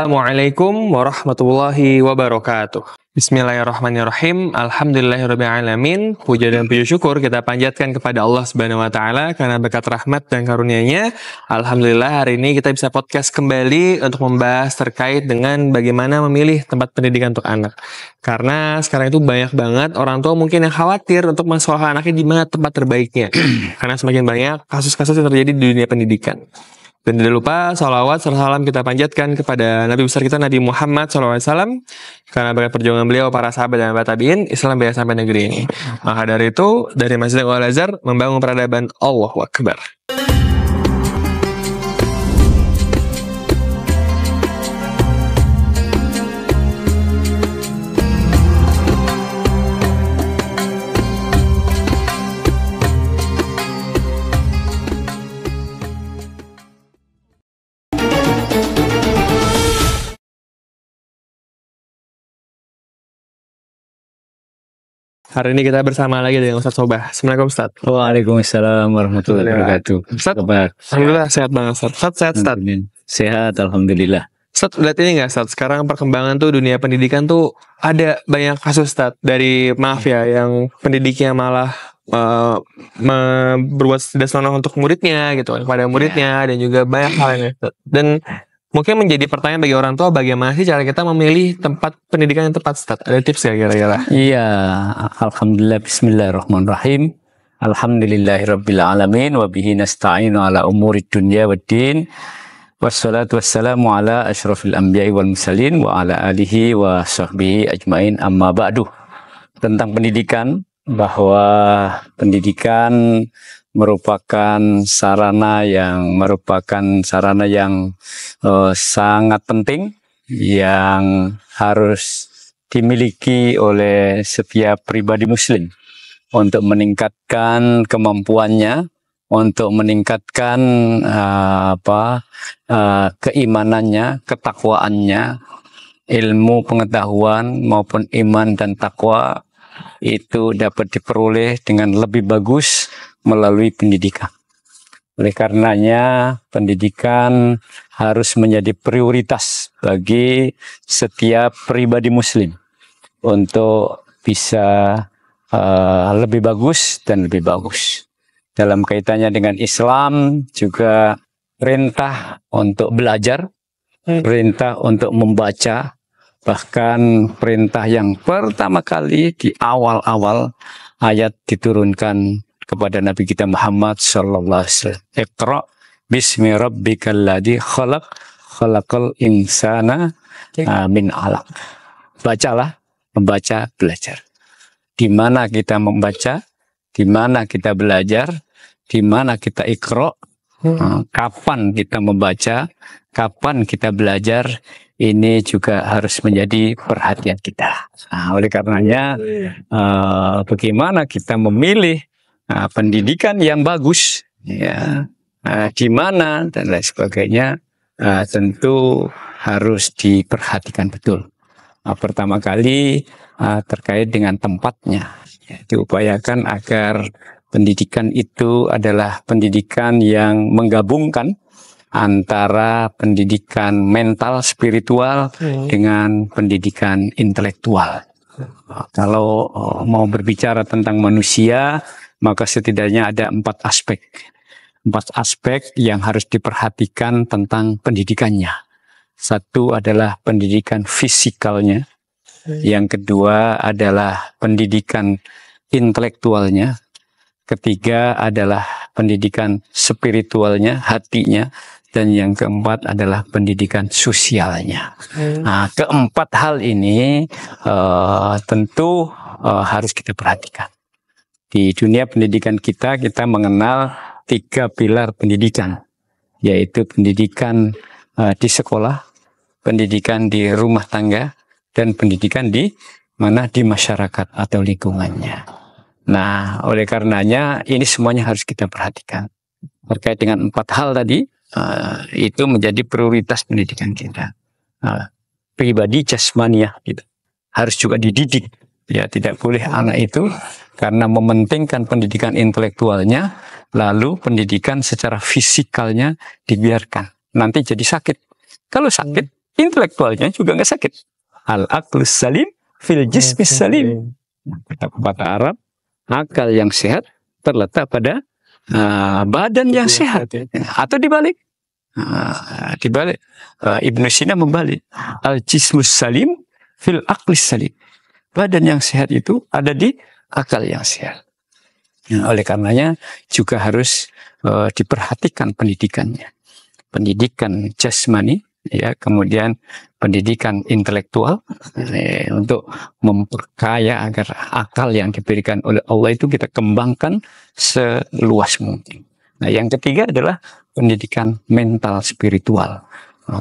Assalamualaikum warahmatullahi wabarakatuh. Bismillahirrahmanirrahim. Alhamdulillahirrabbilalamin. Puja dan puji syukur kita panjatkan kepada Allah Subhanahu wa taala karena berkat rahmat dan karunia-Nya. Alhamdulillah hari ini kita bisa podcast kembali untuk membahas terkait dengan bagaimana memilih tempat pendidikan untuk anak. Karena sekarang itu banyak banget orang tua mungkin yang khawatir untuk mensekolahkan anaknya di mana tempat terbaiknya. Karena semakin banyak kasus-kasus yang terjadi di dunia pendidikan. Dan tidak lupa salawat serta salam kita panjatkan kepada Nabi besar kita Nabi Muhammad SAW karena berkat perjuangan beliau para sahabat dan tabi'in Islam bisa sampai negeri ini. Maka dari itu dari Masjid Al-Azhar membangun peradaban Allahu Akbar. Hari ini kita bersama lagi dengan Ustadz Sobah. Assalamualaikum Ustadz. Waalaikumsalam warahmatullahi wabarakatuh. Ustadz, alhamdulillah sehat banget Ustadz. Ustadz sehat Ustadz. Sehat alhamdulillah. Ustadz, lihat ini nggak Ustadz? Sekarang perkembangan tuh dunia pendidikan tuh ada banyak kasus Ustadz dari maaf ya yang pendidiknya malah berbuat tidak senonoh untuk muridnya gitu kepada muridnya dan juga banyak hal lainnya Ustadz. Dan mungkin menjadi pertanyaan bagi orang tua bagaimana sih cara kita memilih tempat pendidikan yang tepat Ustadz? Ada tips ya kira-kira? Iya, alhamdulillah bismillahirrahmanirrahim. Alhamdulillahirabbil alamin wa bihi nasta'inu ala umurid dunya waddin. Wassalatu wassalamu ala asyrafil anbiya'i wal mursalin wa ala alihi wa sahbihi ajmain amma ba'du. Tentang pendidikan, bahwa pendidikan merupakan sarana yang sangat penting yang harus dimiliki oleh setiap pribadi muslim untuk meningkatkan kemampuannya, untuk meningkatkan keimanannya, ketakwaannya, ilmu pengetahuan maupun iman dan takwa itu dapat diperoleh dengan lebih bagus melalui pendidikan. Oleh karenanya pendidikan harus menjadi prioritas bagi setiap pribadi muslim untuk bisa lebih bagus dan lebih bagus. Dalam kaitannya dengan Islam juga perintah untuk belajar, perintah untuk membaca, bahkan perintah yang pertama kali di awal-awal ayat diturunkan kepada Nabi kita Muhammad sallallahu alaihi wasallam. Iqra bismi rabbikal ladzi khalaq, khalaqal insana min 'alaq. Bacalah, membaca, belajar. Di mana kita membaca, di mana kita belajar, di mana kita iqra, kapan kita membaca, kapan kita belajar, ini juga harus menjadi perhatian kita. Nah, oleh karenanya bagaimana kita memilih pendidikan yang bagus, ya, di mana dan lain sebagainya, tentu harus diperhatikan betul. Pertama kali terkait dengan tempatnya, ya, diupayakan agar pendidikan itu adalah pendidikan yang menggabungkan antara pendidikan mental spiritual dengan pendidikan intelektual. Kalau mau berbicara tentang manusia, maka setidaknya ada 4 aspek. 4 aspek yang harus diperhatikan tentang pendidikannya. Satu adalah pendidikan fisikalnya. Yang kedua adalah pendidikan intelektualnya. Ketiga adalah pendidikan spiritualnya, hatinya. Dan yang keempat adalah pendidikan sosialnya. Nah, keempat hal ini tentu harus kita perhatikan. Di dunia pendidikan kita mengenal 3 pilar pendidikan, yaitu pendidikan di sekolah, pendidikan di rumah tangga, dan pendidikan di masyarakat atau lingkungannya. Nah, oleh karenanya ini semuanya harus kita perhatikan. Terkait dengan 4 hal tadi, itu menjadi prioritas pendidikan kita. Pribadi jasmaniah gitu harus juga dididik. Ya, tidak boleh anak itu karena mementingkan pendidikan intelektualnya, lalu pendidikan secara fisikalnya dibiarkan. Nanti jadi sakit. Kalau sakit, intelektualnya juga nggak sakit. Al-aqlus salim fil jismis salim. Kata pepatah Arab, akal yang sehat terletak pada badan yang sehat. Atau dibalik. Ibnu Sina membalik. Al-jismus salim fil aqlis salim. Badan yang sehat itu ada di akal yang sehat. Oleh karenanya juga harus diperhatikan pendidikannya. Pendidikan jasmani, ya, kemudian pendidikan intelektual untuk memperkaya agar akal yang diberikan oleh Allah itu kita kembangkan seluas mungkin. Nah, yang ketiga adalah pendidikan mental spiritual,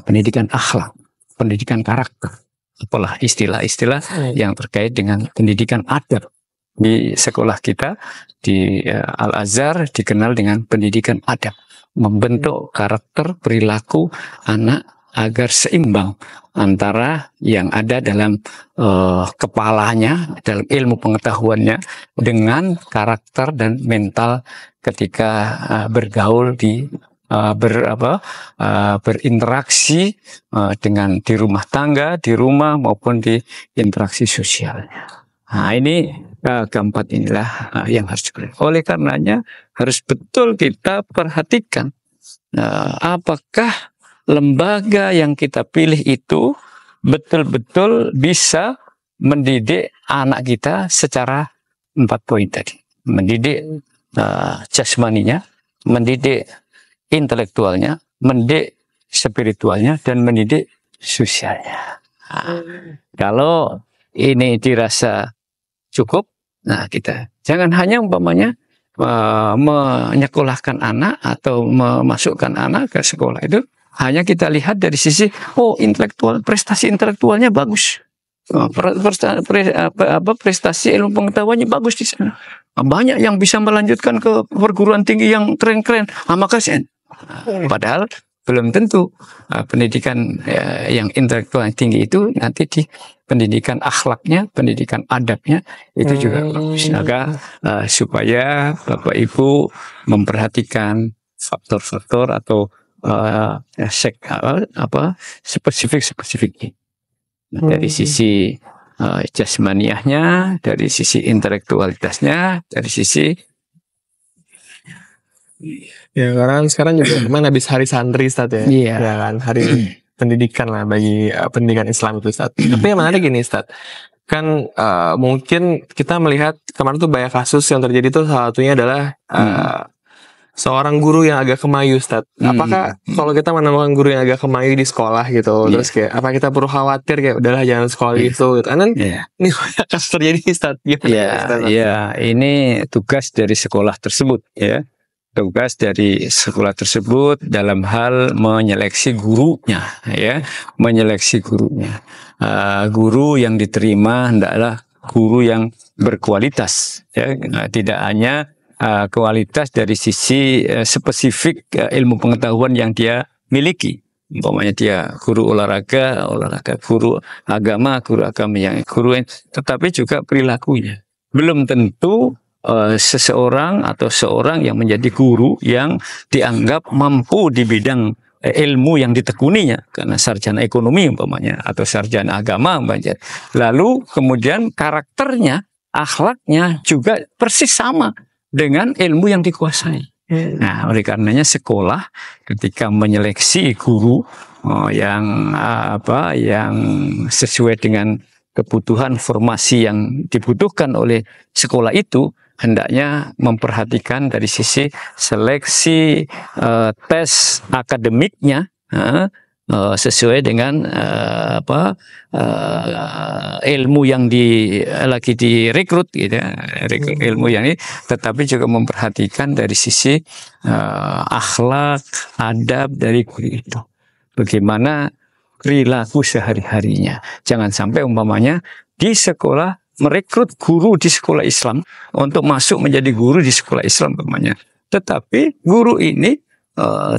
pendidikan akhlak, pendidikan karakter. Apalah istilah-istilah yang terkait dengan pendidikan adab. Di sekolah kita, di Al-Azhar dikenal dengan pendidikan adab. Membentuk karakter perilaku anak agar seimbang antara yang ada dalam kepalanya, dalam ilmu pengetahuannya, dengan karakter dan mental ketika bergaul berinteraksi dengan di rumah tangga, di rumah maupun di interaksi sosialnya. Nah, ini keempat inilah yang harus diberikan. Oleh karenanya harus betul kita perhatikan apakah lembaga yang kita pilih itu betul-betul bisa mendidik anak kita secara 4 poin tadi. Mendidik jasmaninya, mendidik intelektualnya, mendidik spiritualnya, dan mendidik sosialnya. Kalau ini dirasa cukup, nah kita jangan hanya umpamanya menyekolahkan anak atau memasukkan anak ke sekolah itu hanya kita lihat dari sisi intelektual, prestasi intelektualnya bagus, prestasi ilmu pengetahuannya bagus di sana, banyak yang bisa melanjutkan ke perguruan tinggi yang keren-keren, maka padahal belum tentu pendidikan yang intelektual yang tinggi itu nanti di pendidikan akhlaknya, pendidikan adabnya itu juga bagus. Maka supaya Bapak Ibu memperhatikan faktor-faktor atau spesifik. Dari sisi jasmaniahnya, dari sisi intelektualitasnya, dari sisi ya, karena sekarang juga memang habis hari santri, Ustaz, ya. Iya. Ya kan, hari pendidikan lah bagi pendidikan Islam itu, Ustaz. Tapi yang menarik gini, Ustaz. Kan mungkin kita melihat kemarin tuh banyak kasus yang terjadi tuh, salah satunya adalah seorang guru yang agak kemayu, Ustaz. Apakah kalau kita menemukan guru yang agak kemayu di sekolah gitu, terus kayak apa kita perlu khawatir kayak udahlah jangan sekolah gitu. Karena ini banyak kasus terjadi, Ustaz. Iya, ini tugas dari sekolah tersebut, ya. Tugas dari sekolah tersebut dalam hal menyeleksi gurunya, ya, menyeleksi gurunya. Guru yang diterima hendaklah guru yang berkualitas, ya, tidak hanya kualitas dari sisi spesifik ilmu pengetahuan yang dia miliki. Umpamanya dia guru olahraga, guru agama tetapi juga perilakunya. Belum tentu seseorang atau seorang yang menjadi guru yang dianggap mampu di bidang ilmu yang ditekuninya karena sarjana ekonomi umpamanya atau sarjana agama umpamanya. Lalu kemudian karakternya, akhlaknya juga persis sama dengan ilmu yang dikuasai. Nah, oleh karenanya sekolah ketika menyeleksi guru yang sesuai dengan kebutuhan formasi yang dibutuhkan oleh sekolah itu, hendaknya memperhatikan dari sisi seleksi tes akademiknya sesuai dengan ilmu yang lagi direkrut, gitu ya, ilmu yang ini, tetapi juga memperhatikan dari sisi akhlak, adab dari guru itu. Bagaimana perilaku sehari-harinya. Jangan sampai umpamanya di sekolah merekrut guru di sekolah Islam untuk masuk menjadi guru di sekolah Islam umpamanya. Tetapi guru ini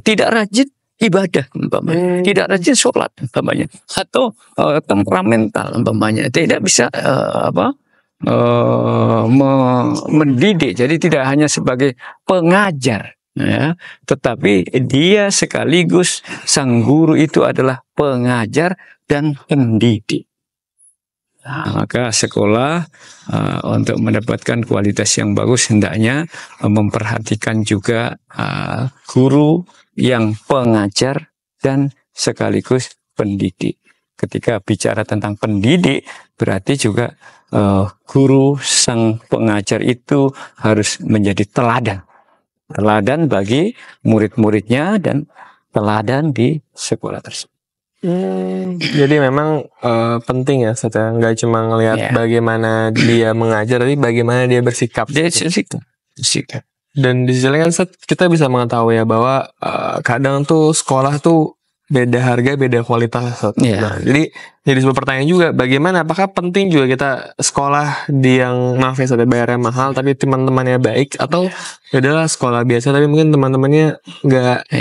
tidak rajin ibadah umpamanya, tidak rajin sholat umpamanya, atau temperamental umpamanya, tidak bisa mendidik. Jadi tidak hanya sebagai pengajar, ya, tetapi dia sekaligus sang guru itu adalah pengajar dan pendidik. Nah, maka sekolah untuk mendapatkan kualitas yang bagus hendaknya memperhatikan juga guru yang pengajar dan sekaligus pendidik. Ketika bicara tentang pendidik, berarti juga guru sang pengajar itu harus menjadi teladan. Teladan bagi murid-muridnya dan teladan di sekolah tersebut. Jadi memang penting ya, Ustaz, nggak cuma ngelihat bagaimana dia mengajar, tapi bagaimana dia bersikap. Sikap. Dan di sisi lain kan, Ustaz, kita bisa mengetahui ya bahwa kadang tuh sekolah tuh beda harga, beda kualitas, Ustaz. Nah, jadi sebuah pertanyaan juga, bagaimana, apakah penting juga kita sekolah di yang, maaf ya, Ustaz, bayarnya mahal tapi teman-temannya baik, atau ya udahlah sekolah biasa tapi mungkin teman-temannya nggak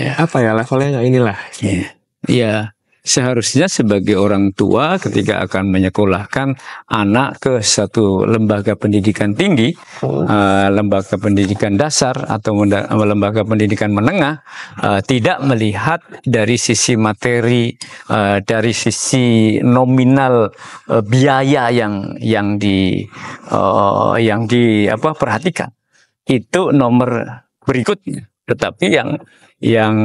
levelnya nggak inilah. Iya. Seharusnya sebagai orang tua ketika akan menyekolahkan anak ke satu lembaga pendidikan tinggi, lembaga pendidikan dasar atau lembaga pendidikan menengah, tidak melihat dari sisi materi, dari sisi nominal biaya yang perhatikan. Itu nomor berikutnya. Tetapi yang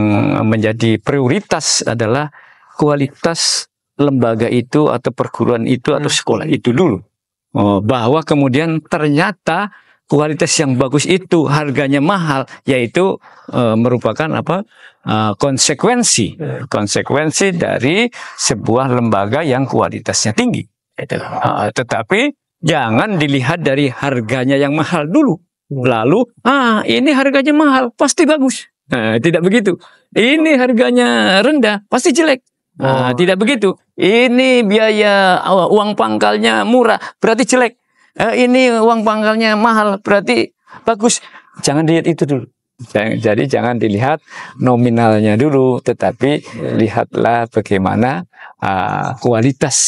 menjadi prioritas adalah kualitas lembaga itu atau perguruan itu atau sekolah itu dulu. Bahwa kemudian ternyata kualitas yang bagus itu harganya mahal, yaitu merupakan konsekuensi dari sebuah lembaga yang kualitasnya tinggi. Tetapi jangan dilihat dari harganya yang mahal dulu. Lalu ini harganya mahal pasti bagus. Tidak begitu. Ini harganya rendah pasti jelek. Tidak begitu. Ini biaya uang pangkalnya murah berarti jelek. Ini uang pangkalnya mahal berarti bagus. Jangan dilihat itu dulu. Jadi jangan dilihat nominalnya dulu, tetapi lihatlah bagaimana kualitas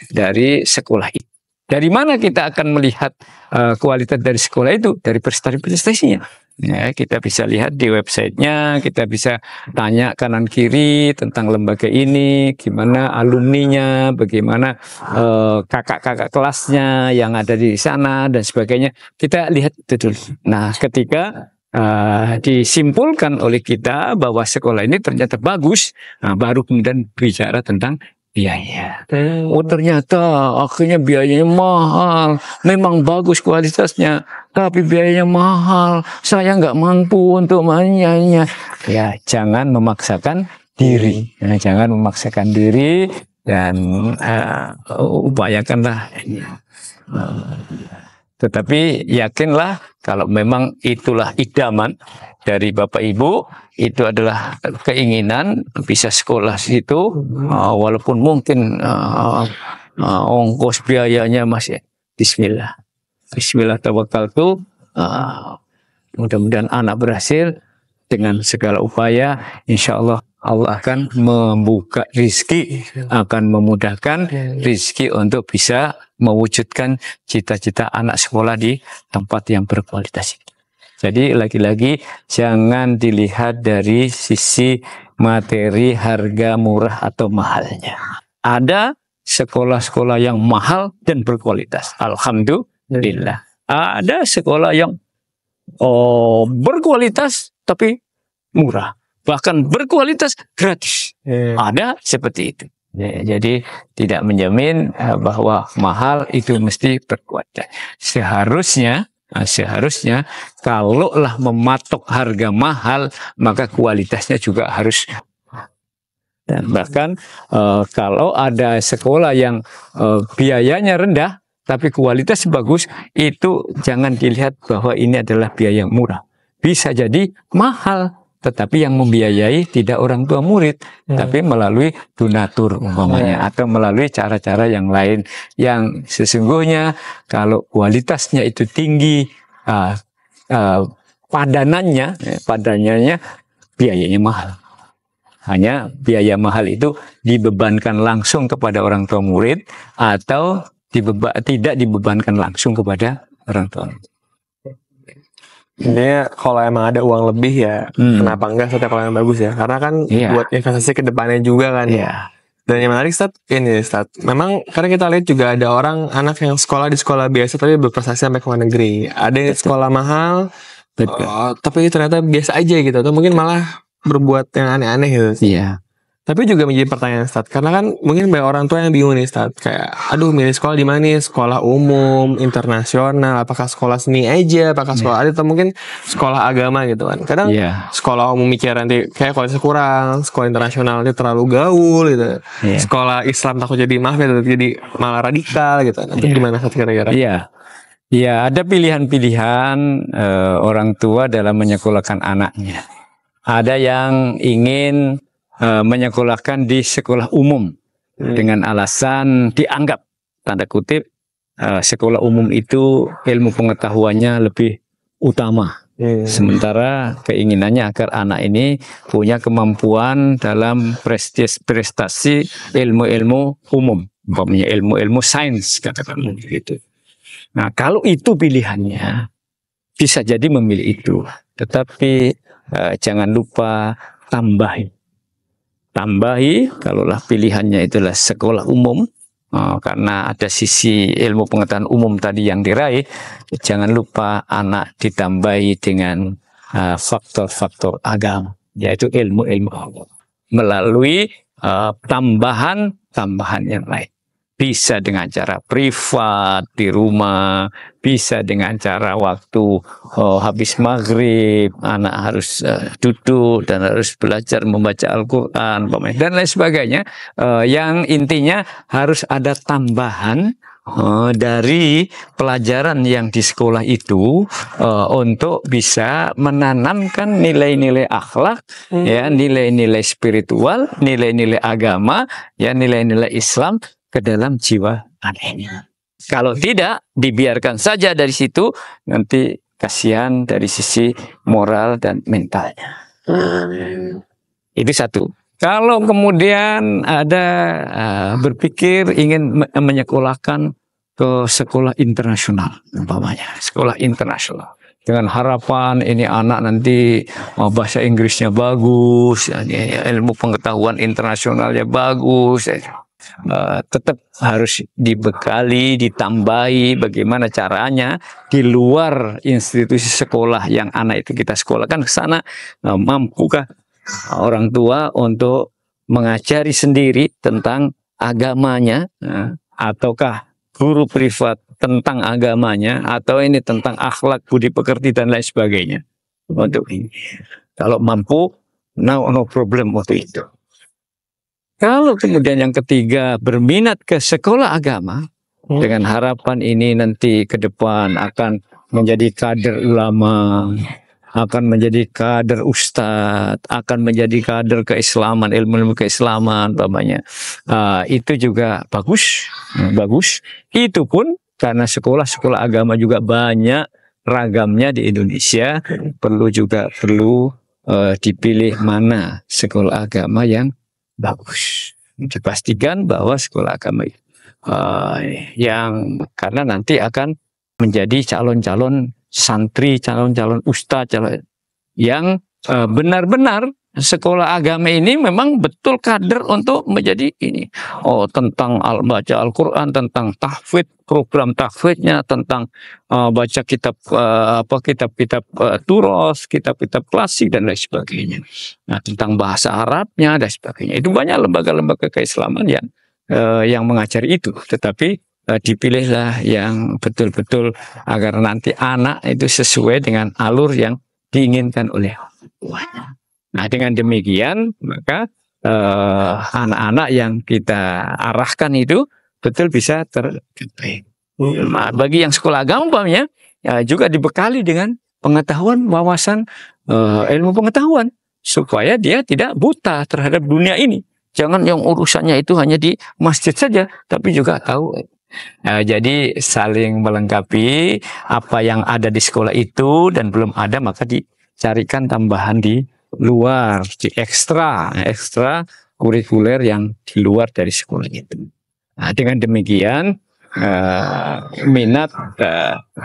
dari sekolah itu. Dari mana kita akan melihat kualitas dari sekolah itu? Dari prestasi-prestasinya. Ya, kita bisa lihat di websitenya, kita bisa tanya kanan kiri tentang lembaga ini, gimana alumninya, bagaimana kakak-kakak kelasnya yang ada di sana dan sebagainya. Kita lihat itu dulu. Nah, ketika disimpulkan oleh kita bahwa sekolah ini ternyata bagus, baru kemudian bicara tentang biaya. Ternyata akhirnya biayanya mahal. Memang bagus kualitasnya, tapi biayanya mahal. Saya nggak mampu untuk mainnya. Ya, jangan memaksakan diri. Jangan memaksakan diri dan upayakanlah. Tetapi yakinlah kalau memang itulah idaman dari Bapak Ibu, itu adalah keinginan bisa sekolah situ, walaupun mungkin ongkos biayanya masih Bismillah tawakkaltu, mudah-mudahan anak berhasil dengan segala upaya, insya Allah Allah akan membuka rizki, akan memudahkan rizki untuk bisa mewujudkan cita-cita anak sekolah di tempat yang berkualitas. Jadi lagi-lagi jangan dilihat dari sisi materi harga murah atau mahalnya. Ada sekolah-sekolah yang mahal dan berkualitas. Alhamdulillah. Ada sekolah yang berkualitas tapi murah. Bahkan berkualitas gratis. Ada seperti itu. Jadi tidak menjamin bahwa mahal itu mesti berkualitas. Seharusnya kalaulah mematok harga mahal, maka kualitasnya juga harus. Dan bahkan kalau ada sekolah yang biayanya rendah tapi kualitas bagus, itu jangan dilihat bahwa ini adalah biaya yang murah. Bisa jadi mahal, tetapi yang membiayai tidak orang tua murid, tapi melalui donatur umpamanya, atau melalui cara-cara yang lain. Yang sesungguhnya kalau kualitasnya itu tinggi, padanannya biayanya mahal. Hanya biaya mahal itu dibebankan langsung kepada orang tua murid, atau tidak dibebankan langsung kepada orang tua. Intinya kalau emang ada uang lebih ya kenapa enggak setiap kalau yang bagus ya, karena kan buat investasi ke depannya juga kan. Dan yang menarik Ustaz, ini Ustaz, memang karena kita lihat juga ada orang anak yang sekolah di sekolah biasa tapi berprestasi sampai ke luar negeri. Ada yang sekolah mahal, tapi ternyata biasa aja gitu, atau mungkin malah berbuat yang aneh-aneh gitu. Tapi juga menjadi pertanyaan Ustaz, karena kan mungkin banyak orang tua yang bingung nih Ustaz, kayak aduh milih sekolah di mana nih, sekolah umum, internasional, apakah sekolah seni aja, apakah sekolah adat, atau mungkin sekolah agama gitu kan. Kadang sekolah umum mikir nanti kayak kualitasnya kurang, sekolah internasional nanti terlalu gaul gitu. Sekolah Islam takut jadi jadi malah radikal gitu. Nanti gimana Ustaz kira-kira? Ya, ada pilihan-pilihan orang tua dalam menyekolahkan anaknya. Ada yang ingin menyekolahkan di sekolah umum dengan alasan dianggap tanda kutip sekolah umum itu ilmu pengetahuannya lebih utama. Sementara keinginannya agar anak ini punya kemampuan dalam prestasi ilmu-ilmu umum, umpamanya ilmu-ilmu sains katakan begitu. Nah, kalau itu pilihannya bisa jadi memilih itu, tetapi jangan lupa tambahi kalaulah pilihannya itulah sekolah umum, karena ada sisi ilmu pengetahuan umum tadi yang diraih, jangan lupa anak ditambahi dengan faktor-faktor agama, yaitu ilmu-ilmu agama melalui tambahan yang lain. Bisa dengan cara privat di rumah, bisa dengan cara waktu habis maghrib anak harus duduk dan harus belajar membaca Al-Quran dan lain sebagainya. Yang intinya harus ada tambahan dari pelajaran yang di sekolah itu untuk bisa menanamkan nilai-nilai akhlak, ya, nilai-nilai spiritual, nilai-nilai agama, ya, nilai-nilai Islam ke dalam jiwa anaknya. Kalau tidak, dibiarkan saja dari situ, nanti kasihan dari sisi moral dan mentalnya. Itu satu. Kalau kemudian ada berpikir ingin menyekolahkan ke sekolah internasional, umpamanya sekolah internasional, dengan harapan ini anak nanti bahasa Inggrisnya bagus, ilmu pengetahuan internasionalnya bagus, tetap harus dibekali, ditambahi bagaimana caranya di luar institusi sekolah yang anak itu kita sekolahkan ke sana, mampukah orang tua untuk mengajari sendiri tentang agamanya, ataukah guru privat tentang agamanya, atau ini tentang akhlak, budi pekerti dan lain sebagainya. Untuk ini, kalau mampu, no problem waktu itu. Kalau kemudian yang ketiga berminat ke sekolah agama dengan harapan ini nanti ke depan akan menjadi kader ulama, akan menjadi kader ustadz, akan menjadi kader keislaman, ilmu keislaman, umpamanya, itu juga bagus. Itu pun karena sekolah-sekolah agama juga banyak ragamnya di Indonesia, perlu dipilih mana sekolah agama yang bagus. Dipastikan bahwa sekolah agama yang karena nanti akan menjadi calon-calon santri, calon-calon ustadz, yang benar-benar sekolah agama ini memang betul kader untuk menjadi ini. Tentang baca Al-Quran, tentang tahfidz, program tahfidznya, tentang baca kitab turos, kitab-kitab klasik dan lain sebagainya. Nah, tentang bahasa Arabnya dan sebagainya. Itu banyak lembaga-lembaga keislaman yang mengajari itu. Tetapi dipilihlah yang betul-betul agar nanti anak itu sesuai dengan alur yang diinginkan oleh orang tuanya. Nah, dengan demikian maka anak-anak yang kita arahkan itu betul bisa tercapai. Nah, bagi yang sekolah agama umpamanya juga dibekali dengan pengetahuan, wawasan, ilmu pengetahuan supaya dia tidak buta terhadap dunia ini. Jangan yang urusannya itu hanya di masjid saja, tapi juga tahu. Jadi saling melengkapi apa yang ada di sekolah itu dan belum ada maka dicarikan tambahan di luar, di ekstra kurikuler yang di luar dari sekolah itu. Nah, dengan demikian minat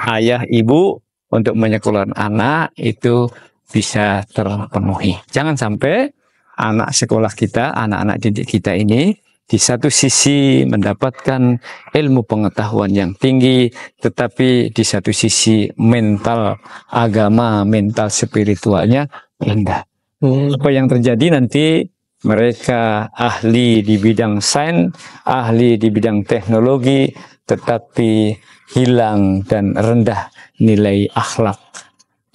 ayah ibu untuk menyekolahkan anak itu bisa terpenuhi. Jangan sampai anak sekolah kita, anak-anak didik kita ini di satu sisi mendapatkan ilmu pengetahuan yang tinggi, tetapi di satu sisi mental agama, mental spiritualnya rendah. Apa yang terjadi nanti, mereka ahli di bidang sains, ahli di bidang teknologi, tetapi hilang dan rendah nilai akhlak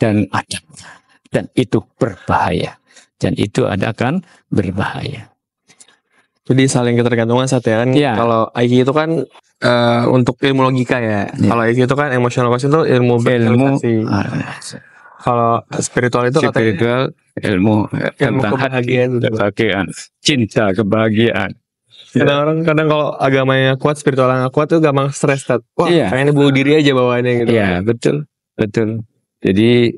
dan adab. Dan itu berbahaya. Dan itu akan berbahaya. Jadi saling ketergantungan saat ya kan. Ya. Kalau IQ itu kan untuk ilmu logika ya. Kalau IQ itu kan emotional quotient itu ilmu bersosialisasi. Kalau spiritual itu spiritual ilmu tentang kebahagiaan, cinta, kebahagiaan. Kadang kalau agamanya kuat, spiritualnya kuat tuh gampang stres. Wah, kayaknya bunuh diri aja bawaannya gitu. Iya, betul. Jadi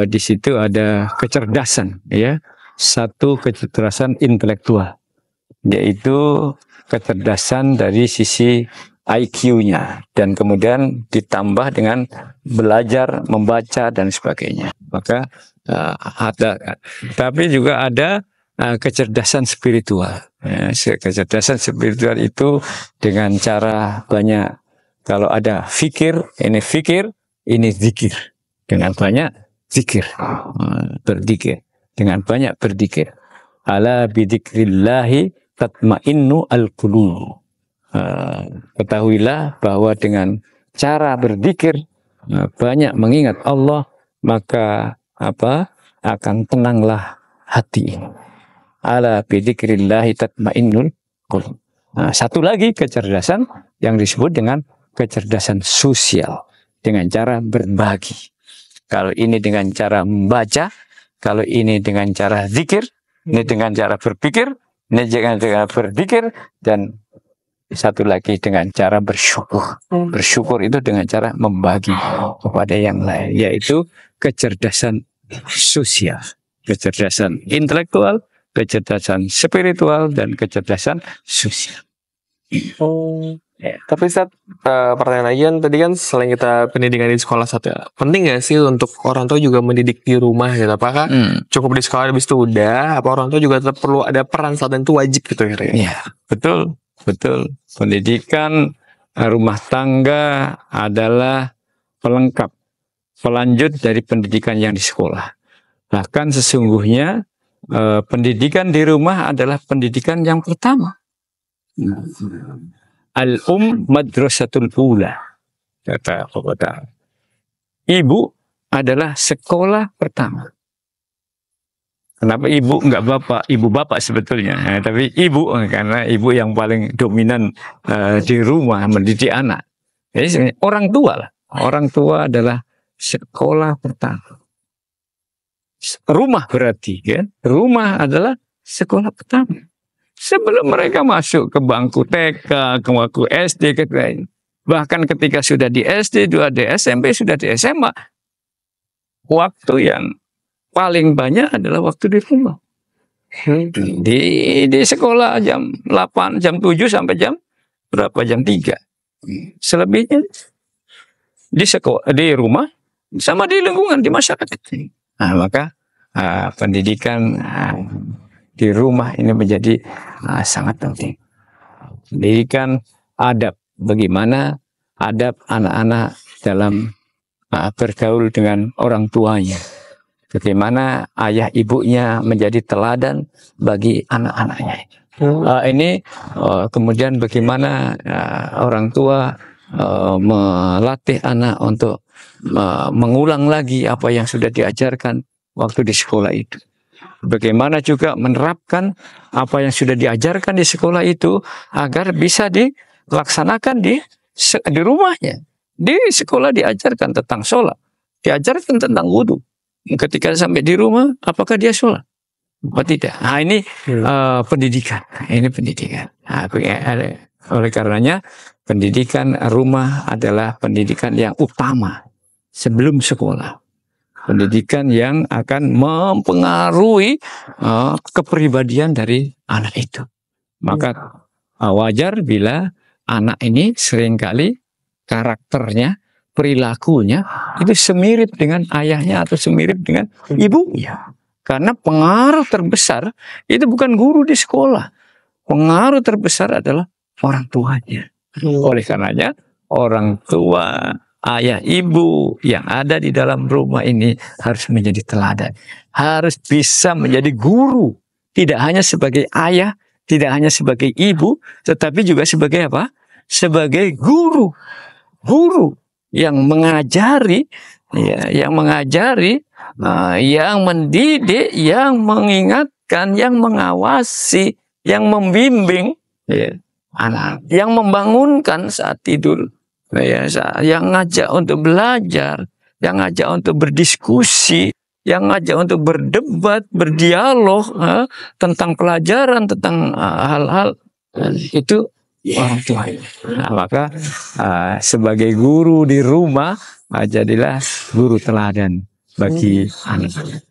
di situ ada kecerdasan, ya. Satu kecerdasan intelektual, yaitu kecerdasan dari sisi IQ-nya, dan kemudian ditambah dengan belajar membaca dan sebagainya. Maka ada, tapi juga ada kecerdasan spiritual. Ya, kecerdasan spiritual itu dengan cara banyak. Kalau ada fikir, ini zikir. Dengan banyak zikir, berzikir. Dengan banyak berzikir. Ala bidzikrillahi tatma'innu al-qulub. Ketahuilah bahwa dengan cara berzikir, banyak mengingat Allah, maka akan tenanglah hati ini. Ala bidzikrillahi tatmainnul qulub. Satu lagi kecerdasan yang disebut dengan kecerdasan sosial, dengan cara berbagi. Kalau ini dengan cara membaca, kalau ini dengan cara zikir, ini dengan cara berpikir, ini dengan cara berzikir, dan satu lagi dengan cara bersyukur. Bersyukur itu dengan cara membagi kepada yang lain, yaitu kecerdasan sosial, kecerdasan intelektual, kecerdasan spiritual, dan kecerdasan sosial. Tapi saat pertanyaan lagi kan tadi kan selain kita pendidikan di sekolah ya, penting nggak sih untuk orang tua juga mendidik di rumah gitu? Apakah cukup di sekolah habis itu udah? Apa orang tua juga tetap perlu ada peran saat itu wajib gitu kira-kira? Iya, betul. Pendidikan rumah tangga adalah pelengkap, pelanjut dari pendidikan yang di sekolah. Bahkan sesungguhnya pendidikan di rumah adalah pendidikan yang pertama. Madrasatul ula, kata Allah. Ibu adalah sekolah pertama. Kenapa ibu enggak bapak? Ibu bapak sebetulnya, tapi ibu karena ibu yang paling dominan di rumah mendidik anak. Jadi orang tua lah. Orang tua adalah sekolah pertama. Rumah berarti kan? Rumah adalah sekolah pertama. Sebelum mereka masuk ke bangku TK, ke bangku SD, bahkan ketika sudah di SD, sudah di SMP, sudah di SMA, waktu yang paling banyak adalah waktu di rumah. Di sekolah jam 8, jam 7 sampai jam berapa? Jam 3. Selebihnya di sekolah, di rumah, sama di lingkungan, di masyarakat. Nah, maka pendidikan di rumah ini menjadi sangat penting. Pendidikan adab, bagaimana adab anak-anak dalam bergaul dengan orang tuanya. Bagaimana ayah ibunya menjadi teladan bagi anak-anaknya. Ini kemudian bagaimana orang tua melatih anak untuk mengulang lagi apa yang sudah diajarkan waktu di sekolah itu. Bagaimana juga menerapkan apa yang sudah diajarkan di sekolah itu agar bisa dilaksanakan di rumahnya. Di sekolah diajarkan tentang sholat, diajarkan tentang wudhu. Ketika sampai di rumah, apakah dia sholat? Apa tidak? Nah, ini pendidikan. Ini pendidikan. Nah, oleh karenanya, pendidikan rumah adalah pendidikan yang utama sebelum sekolah. Pendidikan yang akan mempengaruhi kepribadian dari anak itu. Maka wajar bila anak ini seringkali karakternya, perilakunya itu semirip dengan ayahnya atau semirip dengan ibunya. Karena pengaruh terbesar itu bukan guru di sekolah. Pengaruh terbesar adalah orang tuanya. Oleh karenanya orang tua, ayah, ibu yang ada di dalam rumah ini harus menjadi teladan. Harus bisa menjadi guru. Tidak hanya sebagai ayah, tidak hanya sebagai ibu, tetapi juga sebagai apa? Sebagai guru. Guru yang mengajari, ya, yang mendidik, yang mengingatkan, yang mengawasi, yang membimbing, ya, anak, yang membangunkan saat tidur, ya, yang ngajak untuk belajar, yang ngajak untuk berdiskusi, yang ngajak untuk berdebat, berdialog tentang pelajaran, tentang hal-hal itu orang tua. Nah, maka sebagai guru di rumah, jadilah guru teladan bagi anak.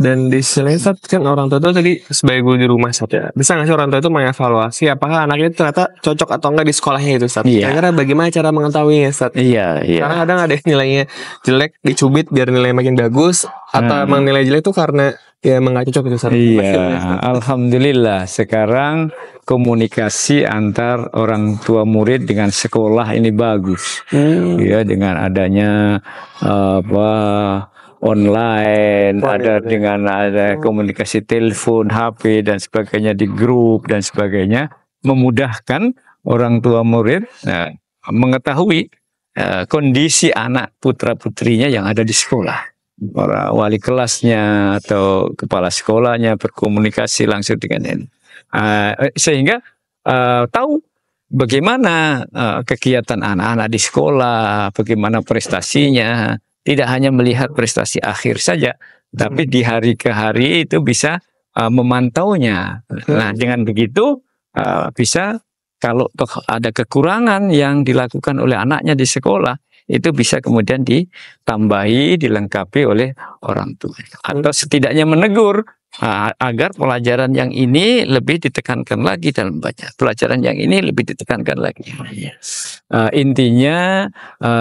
Dan di sisi lain, Ustaz, kan orang tua itu tadi sebagai guru di rumah, Ustaz, ya. Bisa nggak sih orang tua itu mengevaluasi apakah anaknya ternyata cocok atau enggak di sekolahnya itu, Ustaz? Iya. Kira-kira bagaimana cara mengetahuinya, Ustaz? Iya, iya. Karena kadang ada yang nilainya jelek, dicubit biar nilai makin bagus, atau emang nilai jelek itu karena ya emang nggak cocok itu, Ustaz. Iya, alhamdulillah sekarang komunikasi antar orang tua murid dengan sekolah ini bagus. Ya, dengan adanya online, dengan ada komunikasi telepon, HP dan sebagainya di grup dan sebagainya, memudahkan orang tua murid mengetahui kondisi anak putra putrinya yang ada di sekolah. Para wali kelasnya atau kepala sekolahnya berkomunikasi langsung dengan ini, sehingga tahu bagaimana kegiatan anak-anak di sekolah, bagaimana prestasinya. Tidak hanya melihat prestasi akhir saja, tapi di hari ke hari itu bisa memantaunya. Nah, dengan begitu bisa, kalau ada kekurangan yang dilakukan oleh anaknya di sekolah, itu bisa kemudian ditambahi, dilengkapi oleh orang tua. Atau setidaknya menegur agar pelajaran yang ini lebih ditekankan lagi dalam baca. Pelajaran yang ini lebih ditekankan lagi. Intinya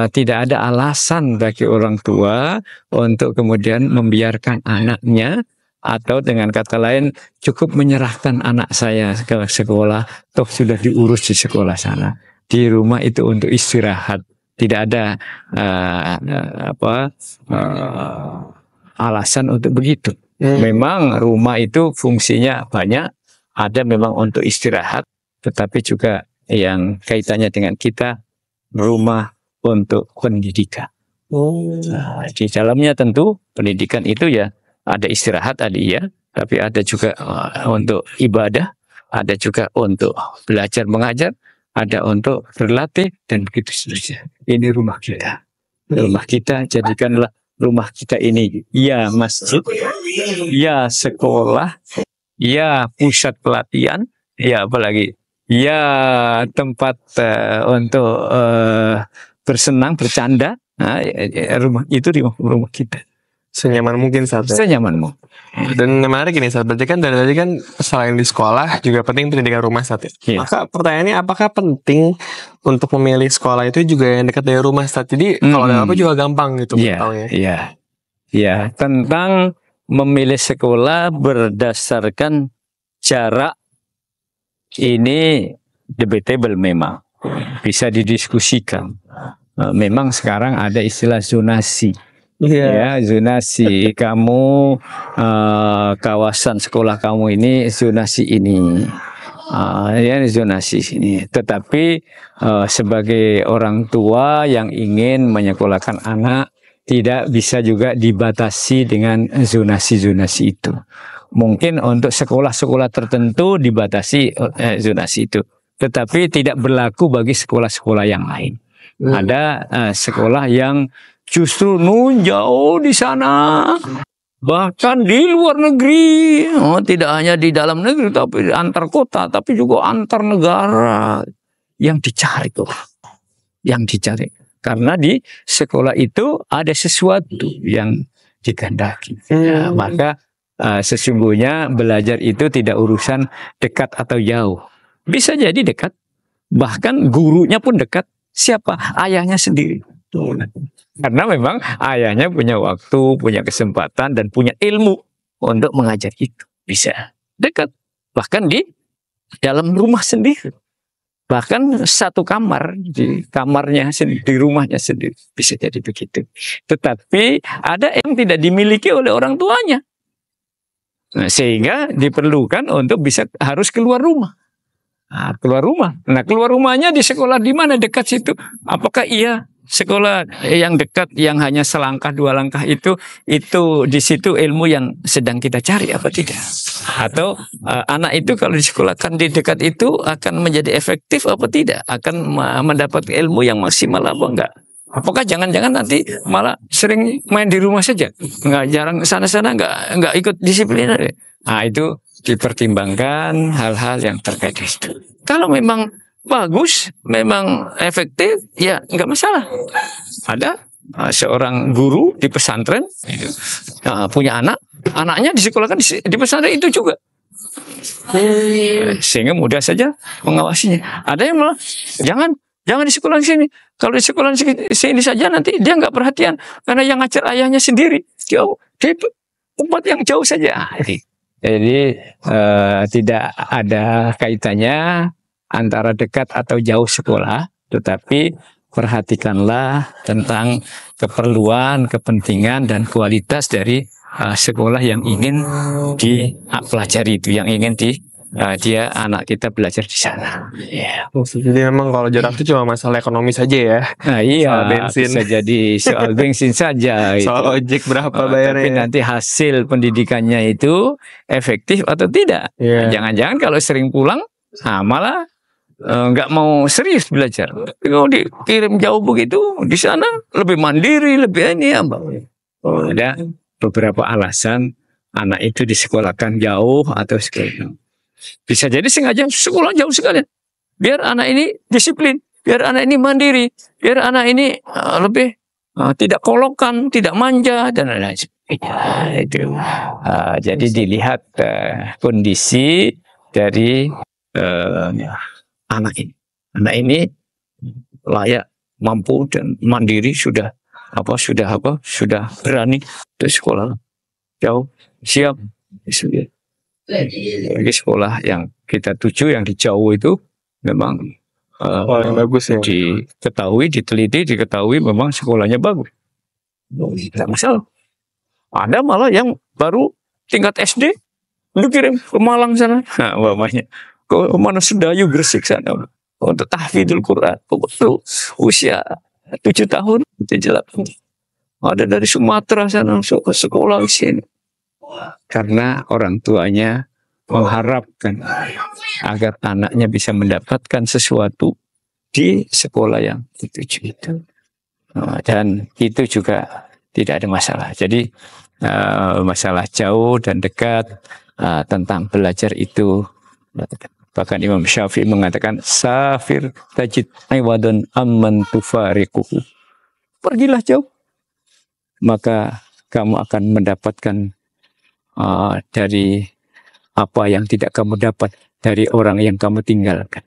tidak ada alasan bagi orang tua untuk kemudian membiarkan anaknya, atau dengan kata lain cukup menyerahkan anak saya ke sekolah, toh sudah diurus di sekolah sana. Di rumah itu untuk istirahat. Tidak ada alasan untuk begitu. Memang rumah itu fungsinya banyak, ada memang untuk istirahat, tetapi juga yang kaitannya dengan kita, rumah untuk pendidikan. Di dalamnya tentu pendidikan itu ya ada istirahat, ada iya, tapi ada juga untuk ibadah, ada juga untuk belajar mengajar, ada untuk berlatih, dan begitu seterusnya. Ini rumah kita. Rumah kita, jadikanlah rumah kita ini ya masjid, ya sekolah, ya pusat pelatihan, ya apalagi, ya tempat untuk bersenang, bercanda. Nah, rumah itu rumah kita. Senyaman mungkin, Ustaz. Senyaman mungkin. Dan menarik ini, Ustaz. Berarti kan dari tadi kan selain di sekolah juga penting pendidikan rumah, Ustaz. Iya. Maka pertanyaannya, apakah penting untuk memilih sekolah itu juga yang dekat dari rumah, Ustaz? Jadi kalau ada apa juga gampang gitu. Iya. Tentang memilih sekolah berdasarkan jarak ini debatable, memang bisa didiskusikan. Memang sekarang ada istilah zonasi. Ya, zonasi. Kamu kawasan sekolah kamu ini zonasi ini, ya zonasi sini. Tetapi sebagai orang tua yang ingin menyekolahkan anak, tidak bisa juga dibatasi dengan zonasi-zonasi itu. Mungkin untuk sekolah-sekolah tertentu dibatasi zonasi itu, tetapi tidak berlaku bagi sekolah-sekolah yang lain. Ada sekolah yang justru jauh di sana, bahkan di luar negeri, tidak hanya di dalam negeri, tapi antar kota, tapi juga antar negara. Yang dicari tuh, yang dicari, karena di sekolah itu ada sesuatu yang dikehendaki. Maka sesungguhnya belajar itu tidak urusan dekat atau jauh, bisa jadi dekat, bahkan gurunya pun dekat. Siapa? Ayahnya sendiri. Karena memang ayahnya punya waktu, punya kesempatan, dan punya ilmu untuk mengajar itu. Bisa dekat. Bahkan di dalam rumah sendiri. Bahkan satu kamar, di kamarnya sendiri, di rumahnya sendiri. Bisa jadi begitu. Tetapi ada yang tidak dimiliki oleh orang tuanya. Nah, sehingga diperlukan untuk harus keluar rumah. Nah, keluar rumah. Nah, keluar rumahnya di sekolah di mana dekat situ? Apakah ia sekolah yang dekat, yang hanya selangkah 2 langkah itu di situ ilmu yang sedang kita cari apa tidak? Atau anak itu kalau disekolahkan di dekat itu akan menjadi efektif apa tidak? Akan mendapat ilmu yang maksimal apa enggak? Apakah jangan-jangan nanti malah sering main di rumah saja, jarang sana-sana, enggak ikut disiplin? Nah, itu dipertimbangkan hal-hal yang terkait itu. Kalau memang bagus, memang efektif, ya nggak masalah. Ada seorang guru di pesantren punya anaknya disekolahkan di pesantren itu juga, sehingga mudah saja mengawasinya. Ada yang malah jangan di sekolah sini. Kalau di sekolah sini saja nanti dia nggak perhatian karena yang ngajar ayahnya sendiri jauh di tempat yang jauh saja. Jadi tidak ada kaitannya antara dekat atau jauh sekolah, tetapi perhatikanlah tentang keperluan, kepentingan, dan kualitas dari sekolah yang ingin dipelajari itu, yang ingin dia anak kita belajar di sana. Yeah. Jadi memang kalau jarak itu cuma masalah ekonomi saja ya. Nah, iya, soal bensin. bisa jadi soal bensin saja. Soal ojek berapa bayarnya. Tapi nanti hasil pendidikannya itu efektif atau tidak. Yeah. Jangan-jangan kalau sering pulang, malah nggak mau serius belajar. Kalau dikirim jauh begitu, di sana lebih mandiri, lebih ini apa? Ada beberapa alasan anak itu disekolahkan jauh atau sekolah. Bisa jadi sengaja sekolah jauh sekali, biar anak ini disiplin, biar anak ini mandiri, biar anak ini lebih tidak kolokan, tidak manja, dan lain-lain sebagainya. Itu. Jadi dilihat kondisi dari anak ini. Anak ini layak, mampu, dan mandiri, sudah berani untuk sekolah jauh, siap. Bagi sekolah yang kita tuju, yang di jauh itu memang yang bagus ya. Diketahui memang sekolahnya bagus. Tidak masalah. Ada malah yang baru tingkat SD dikirim ke Malang sana. Nah, umpamanya ke mana, Sedayu, Gresik sana untuk tahfidzul Quran. Waktu usia 7 tahun, 7-8. Ada dari Sumatera sana ke sekolah di sini. Karena orang tuanya mengharapkan agar anaknya bisa mendapatkan sesuatu di sekolah yang dituju itu. Dan itu juga tidak ada masalah. Jadi masalah jauh dan dekat tentang belajar itu, bahkan Imam Syafi'i mengatakan, safir tajid iwadun amman tufariquhu. Pergilah jauh, maka kamu akan mendapatkan dari apa yang tidak kamu dapat dari orang yang kamu tinggalkan.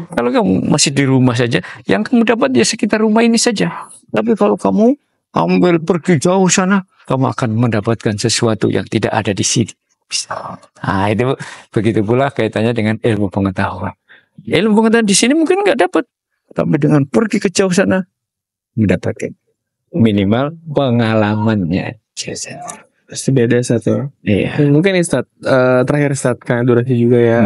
Kalau kamu masih di rumah saja, yang kamu dapat ya sekitar rumah ini saja. Tapi kalau kamu pergi jauh sana, kamu akan mendapatkan sesuatu yang tidak ada di sini. Nah, itu begitu pula kaitannya dengan ilmu pengetahuan. Ilmu pengetahuan di sini mungkin nggak dapat, tapi dengan pergi ke jauh sana mendapatkan minimal pengalamannya. Pasti beda satu. Iya. Mungkin Ustaz, terakhir Ustaz, karena durasi juga ya.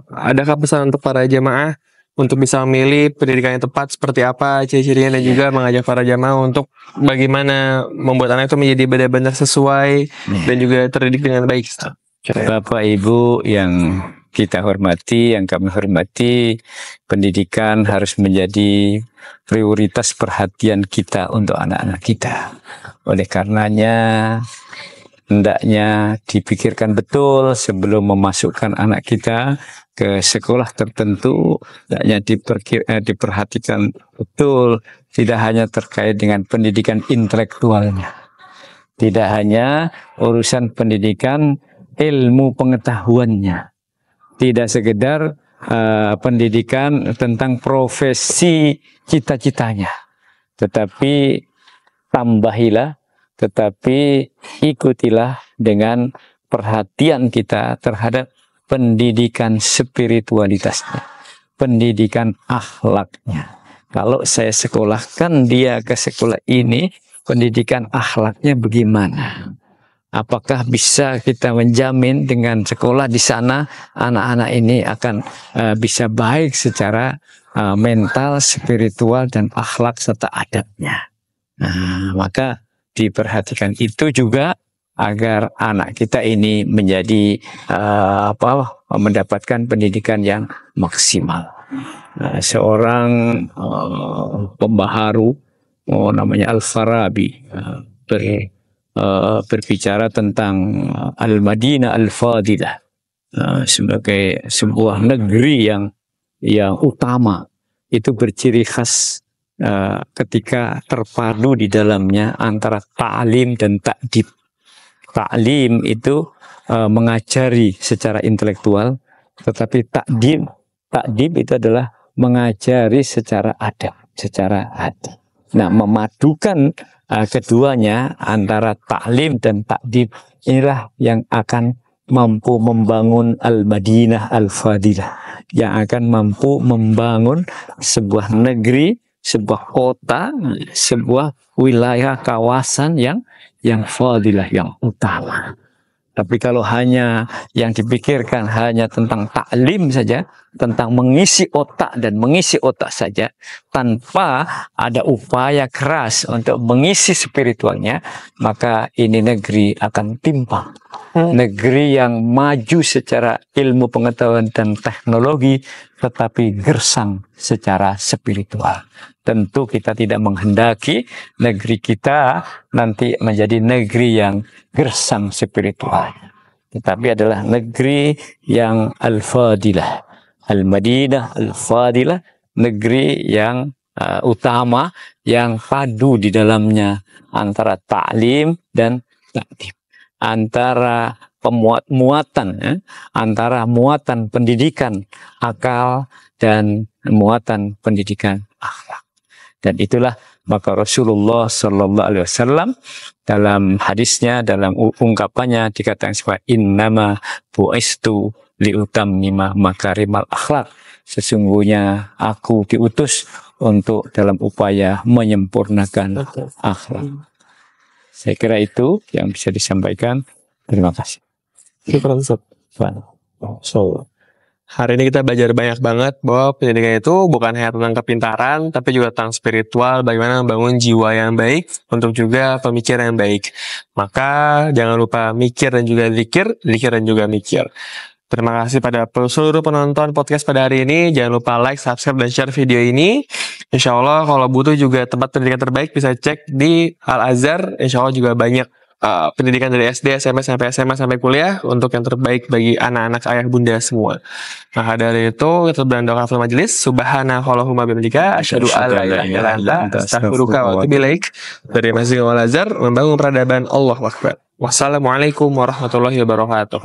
Adakah pesan untuk para jamaah untuk bisa memilih pendidikan yang tepat seperti apa, ciri-cirinya, dan juga mengajak para jamaah untuk bagaimana membuat anak itu menjadi benar-benar sesuai dan juga terdidik dengan baik, Ustaz? Bapak Ibu yang kita hormati, yang kami hormati, pendidikan harus menjadi prioritas perhatian kita untuk anak-anak kita. Oleh karenanya hendaknya dipikirkan betul sebelum memasukkan anak kita ke sekolah tertentu. Hendaknya diperhatikan betul, tidak hanya terkait dengan pendidikan intelektualnya, tidak hanya urusan pendidikan ilmu pengetahuannya, tidak sekedar pendidikan tentang profesi cita-citanya, tetapi tambahilah, tetapi ikutilah dengan perhatian kita terhadap pendidikan spiritualitasnya, pendidikan akhlaknya. Kalau saya sekolahkan dia ke sekolah ini, pendidikan akhlaknya bagaimana? Apakah bisa kita menjamin dengan sekolah di sana anak-anak ini akan bisa baik secara mental, spiritual, dan akhlak serta adabnya? Nah, maka diperhatikan itu juga agar anak kita ini menjadi mendapatkan pendidikan yang maksimal. Seorang pembaharu namanya Al-Farabi berbicara tentang Al-Madinah Al-Fadilah sebagai sebuah negeri yang utama, itu berciri khas ketika terpadu di dalamnya antara ta'lim dan ta'dib. Ta'lim itu mengajari secara intelektual, tetapi ta'dib itu adalah mengajari secara adab, secara hati. Nah, memadukan keduanya antara ta'lim dan ta'dib, inilah yang akan mampu membangun Al-Madinah Al-Fadilah, yang akan mampu membangun sebuah negeri, sebuah kota, sebuah wilayah kawasan yang fadilah, yang utama. Tapi kalau hanya yang dipikirkan hanya tentang taklim saja, tentang mengisi otak dan mengisi otak saja, tanpa ada upaya keras untuk mengisi spiritualnya, maka ini negeri akan timpang. Negeri yang maju secara ilmu pengetahuan dan teknologi, tetapi gersang secara spiritual. Tentu kita tidak menghendaki negeri kita nanti menjadi negeri yang gersang spiritual, tetapi adalah negeri yang al-fadilah, al-Madinah al-Fadilah, negeri yang utama, yang padu di dalamnya antara ta'lim dan ta'dib, antara muatan, antara muatan pendidikan akal dan muatan pendidikan akhlak. Dan itulah maka Rasulullah Sallallahu Alaihi Wasallam dalam hadisnya, dalam ungkapannya dikatakan sebagai innama bu'istu liutammima makarimal akhlak. Sesungguhnya aku diutus untuk dalam upaya menyempurnakan akhlak. Saya kira itu yang bisa disampaikan. Terima kasih. Syukran Ustaz. So, hari ini kita belajar banyak banget bahwa pendidikan itu bukan hanya tentang kepintaran, tapi juga tentang spiritual, bagaimana membangun jiwa yang baik untuk juga pemikiran yang baik. Maka jangan lupa mikir dan juga zikir dan juga mikir. Terima kasih pada seluruh penonton podcast pada hari ini. Jangan lupa like, subscribe, dan share video ini. Insya Allah kalau butuh juga tempat pendidikan terbaik bisa cek di Al-Azhar. Insya Allah juga banyak pendidikan dari SD, SMP, sampai SMA, sampai kuliah untuk yang terbaik bagi anak-anak ayah bunda semua. Maka dari itu kita berdoa kafir majelis. Subhanakallahumma bihamdika asyhadu an la ilaha illa anta astaghfiruka wa atubu ilaik. Dari Masjid Al-Azhar membangun peradaban. Allahu Akbar. Wassalamualaikum warahmatullahi wabarakatuh.